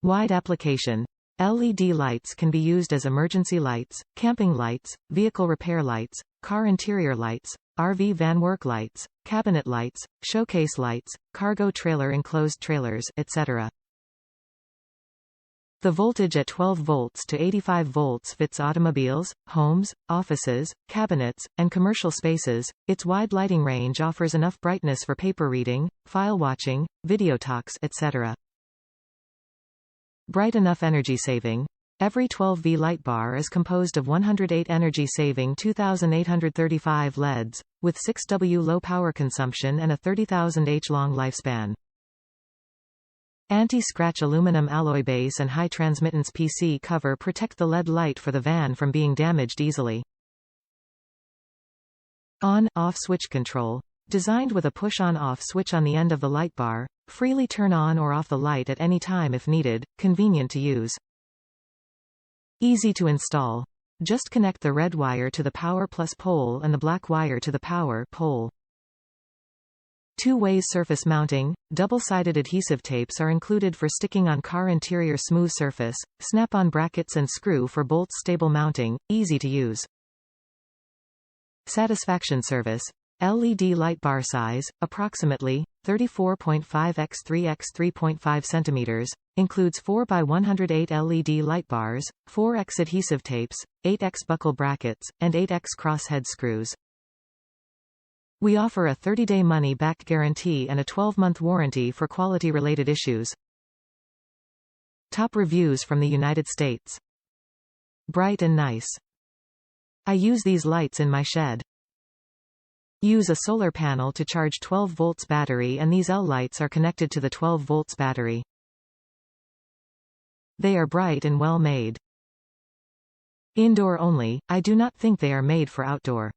Wide application. LED lights can be used as emergency lights, camping lights, vehicle repair lights, car interior lights, RV van work lights, cabinet lights, showcase lights, cargo trailer enclosed trailers, etc. The voltage at 12 volts to 85 volts fits automobiles, homes, offices, cabinets, and commercial spaces. Its wide lighting range offers enough brightness for paper reading, file watching, video talks, etc. Bright enough energy saving. Every 12V light bar is composed of 108 energy-saving 2835 LEDs, with 6W low power consumption and a 30,000 H long lifespan. Anti-scratch aluminum alloy base and high-transmittance PC cover protect the LED light for the van from being damaged easily. On/off switch control. Designed with a push-on-off switch on the end of the light bar, freely turn on or off the light at any time if needed, convenient to use. Easy to install. Just connect the red wire to the power plus pole and the black wire to the power pole. Two-way surface mounting. Double-sided adhesive tapes are included for sticking on car interior smooth surface, snap-on brackets and screw for bolts stable mounting, easy to use. Satisfaction service. LED light bar size, approximately 34.5 x 3 x 3.5 cm, includes 4 by 108 LED light bars, 4x adhesive tapes, 8x buckle brackets, and 8x crosshead screws. We offer a 30-day money-back guarantee and a 12-month warranty for quality-related issues. Top reviews from the United States. Bright and nice. I use these lights in my shed. Use a solar panel to charge 12 volts battery and these L lights are connected to the 12 volts battery. They are bright and well made. Indoor only. I do not think they are made for outdoor.